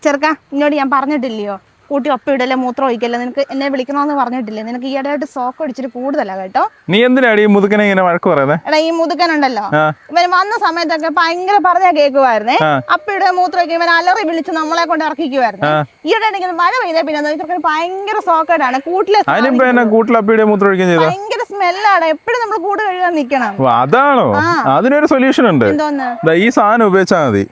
ചെറുക്ക ഇങ്ങോട്ട് ഞാൻ പറഞ്ഞിട്ടില്ലയോ കൂട്ടി ഒപ്പം ഇടല്ലേ മൂത്രം ഒഴിക്കല്ലേ നിനക്ക് എന്നെ വിളിക്കണമെന്ന് പറഞ്ഞിട്ടില്ലേ നിനക്ക് ഈയിടെയായിട്ട് സോക്ക് അടിച്ചിട്ട് കൂടുതലാ കേട്ടോ. നീ എന്തിനാടി ഈ മുതുക്കനെ ഇങ്ങനെ വഴക്ക് പറയുന്നത്? എടാ ഈ മുതുക്കനുണ്ടല്ലോ ഇവൻ വന്ന സമയത്തൊക്കെ ഭയങ്കര പറഞ്ഞാ കേൾക്കുമായിരുന്നേ. അപ്പയുടെ മൂത്രം ഒഴിക്കും ഇവൻ അലറി വിളിച്ച് നമ്മളെ കൊണ്ട് ഇറക്കിക്കുമായിരുന്നു. ഈയിടെ മഴ പെയ്തേ പിന്നെ ഇവർക്ക് ഭയങ്കര സോക്കേടാണ്. കൂട്ടിലെ ഭയങ്കര സ്മെല്ലാണ്. എപ്പോഴും നമ്മൾ കൂട് കഴുകാൻ നിക്കണം. അതാണോ? അതിനൊരു സൊല്യൂഷൻ ഉണ്ട്. ഈ സാധനം ഉപയോഗിച്ചാൽ മതി.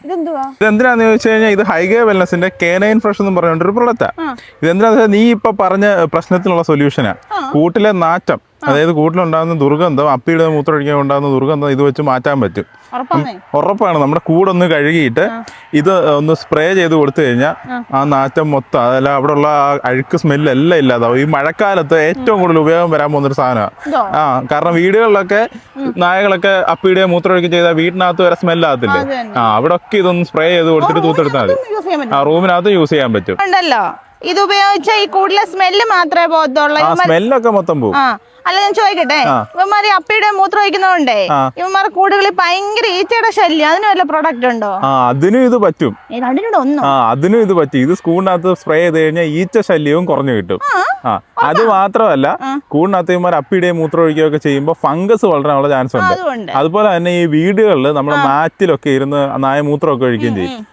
ഇതെന്തിനാന്ന് ചോദിച്ചു കഴിഞ്ഞാൽ ഇത് ഹൈഗേ വെൽനസിന്റെ കേനൈൻ ഫ്രഷ് എന്ന് പറഞ്ഞൊരു പ്രൊഡക്റ്റാ. ഇതെന്താ നീ ഇപ്പൊ പറഞ്ഞ പ്രശ്നത്തിനുള്ള സൊല്യൂഷനാ. കൂട്ടിലെ നാറ്റം, അതായത് കൂട്ടിലുണ്ടാകുന്ന ദുർഗന്ധം, അപ്പിയുടെ മൂത്രമൊഴിക്കാൻ ഉണ്ടാകുന്ന ദുർഗന്ധം ഇത് വെച്ച് മാറ്റാൻ പറ്റും. ഉറപ്പാണ്. നമ്മുടെ കൂടൊന്ന് കഴുകിയിട്ട് ഇത് ഒന്ന് സ്പ്രേ ചെയ്ത് കൊടുത്തു കഴിഞ്ഞാൽ ആ നാറ്റം മൊത്തം അതല്ല അവിടെ ഉള്ള ആ അഴുക്ക് സ്മെല്ല് എല്ലാം ഇല്ലാതാവും. ഈ മഴക്കാലത്ത് ഏറ്റവും കൂടുതൽ ഉപയോഗം വരാൻ പോകുന്നൊരു സാധനമാണ്. കാരണം വീടുകളിലൊക്കെ നായകളൊക്കെ അപ്പിയുടെ മൂത്രമൊഴിക്കുക ചെയ്താൽ വീട്ടിനകത്ത് വരെ സ്മെല്ലാകത്തില്ലേ? അവിടെ ഒക്കെ ഇതൊന്ന് സ്പ്രേ ചെയ്ത് കൊടുത്തിട്ട് തൂത്തെടുത്താൽ മതി. റൂമിനകത്ത് യൂസ് ചെയ്യാൻ പറ്റും. ഇത് ഉപയോഗിച്ച ഈ കൂടുതൽ സ്മെല്ല് മാത്രമേ പോകത്തുള്ളൂ. സ്മെല്ലൊക്കെ മൊത്തം പോകും. അല്ല ഞാൻ ചോദിക്കട്ടെ, ഇവന്മാര് അപ്പിയുടെ മൂത്രം ഒഴിക്കുന്നോണ്ടേ ഇവന്മാർ കൂടുകളിൽ ഭയങ്കര ഈച്ചയുടെ ശല്യം, അതിന് വല്ല പ്രൊഡക്റ്റ് ഉണ്ടോ? അതിനും ഇത് പറ്റും. അതിനും ഇത് പറ്റും. ഇത് സ്കൂളിനകത്ത് സ്പ്രേ ചെയ്ത് കഴിഞ്ഞാൽ ഈച്ച ശല്യവും കുറഞ്ഞു കിട്ടും. അത് മാത്രമല്ല, കൂടിനകത്ത് ഇവന്മാർ അപ്പിയുടെ മൂത്രം ഒഴിക്കുകയൊക്കെ ചെയ്യുമ്പോൾ ഫംഗസ് വളരാനുള്ള ചാൻസ് ഉണ്ട്. അതുപോലെ തന്നെ ഈ വീടുകളിൽ നമ്മുടെ മാറ്റിലൊക്കെ ഇരുന്ന് നായ മൂത്രമൊക്കെ ഒഴിക്കുകയും ചെയ്യും.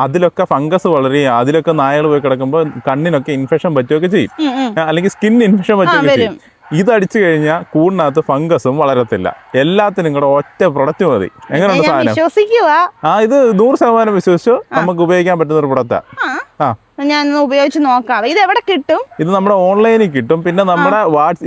അതിലൊക്കെ ഫംഗസ് വളരുകയും അതിലൊക്കെ നായകൾ പോയി കിടക്കുമ്പോൾ കണ്ണിനൊക്കെ ഇൻഫെക്ഷൻ പറ്റുകയൊക്കെ ചെയ്യും, അല്ലെങ്കിൽ സ്കിൻ ഇൻഫെക്ഷൻ പറ്റുകയൊക്കെ ചെയ്യും. ഇതടിച്ചു കഴിഞ്ഞാൽ കൂടിനകത്ത് ഫംഗസും വളരത്തില്ല. എല്ലാത്തിനും കൂടെ ഒറ്റ പ്രൊഡക്റ്റ് മതി. എങ്ങനെയുണ്ട് സാധനം? ഇത് 100% വിശ്വസിച്ചു നമുക്ക് ഉപയോഗിക്കാൻ പറ്റുന്ന ഒരു പ്രൊഡക്റ്റാ. ഞാൻ ഉപയോഗിച്ച് നോക്കാം. ഇത് എവിടെ കിട്ടും? ഇത് നമ്മുടെ ഓൺലൈനിൽ കിട്ടും. പിന്നെ നമ്മുടെ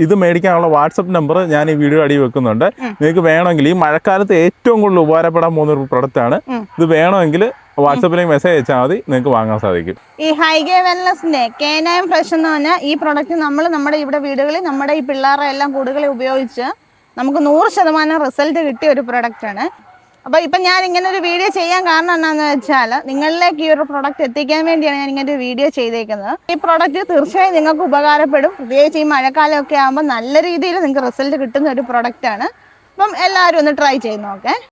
ഇത് മേടിക്കാനുള്ള വാട്സപ്പ് നമ്പർ ഞാൻ ഈ വീഡിയോ അടി വെക്കുന്നുണ്ട്. നിങ്ങൾക്ക് വേണമെങ്കിൽ ഈ മഴക്കാലത്ത് ഏറ്റവും കൂടുതൽ ഉപകാരപ്പെടാൻ പോകുന്ന ഒരു പ്രൊഡക്റ്റ് ആണ്. ഇത് വേണമെങ്കിൽ വാട്സപ്പിലേക്ക് മെസ്സേജ് അയച്ചാൽ മതി, നിങ്ങൾക്ക് വാങ്ങാൻ സാധിക്കും. ഈ ഹൈഗേ വെൽനസിന്റെ കേനൈൻ ഫ്രഷ് എന്ന് പറഞ്ഞാൽ ഈ പ്രൊഡക്റ്റ് നമ്മൾ നമ്മുടെ ഇവിടെ വീടുകളിൽ നമ്മുടെ ഈ പിള്ളേരെ എല്ലാം കൂടുകളിൽ ഉപയോഗിച്ച് നമുക്ക് 100% റിസൾട്ട് കിട്ടിയ ഒരു പ്രൊഡക്റ്റ് ആണ്. അപ്പോൾ ഇപ്പം ഞാൻ ഇങ്ങനെ ഒരു വീഡിയോ ചെയ്യാൻ കാരണം എന്താണെന്ന് വെച്ചാൽ നിങ്ങളിലേക്ക് ഈ ഒരു പ്രൊഡക്റ്റ് എത്തിക്കാൻ വേണ്ടിയാണ് ഞാൻ ഇങ്ങനെ ഒരു വീഡിയോ ചെയ്തേക്കുന്നത്. ഈ പ്രൊഡക്റ്റ് തീർച്ചയായും നിങ്ങൾക്ക് ഉപകാരപ്പെടും. പ്രത്യേകിച്ച് ഈ മഴക്കാലമൊക്കെ ആകുമ്പോൾ നല്ല രീതിയിൽ നിങ്ങൾക്ക് റിസൾട്ട് കിട്ടുന്ന ഒരു പ്രൊഡക്റ്റാണ്. അപ്പം എല്ലാവരും ഒന്ന് ട്രൈ ചെയ്ത് നോക്കേ.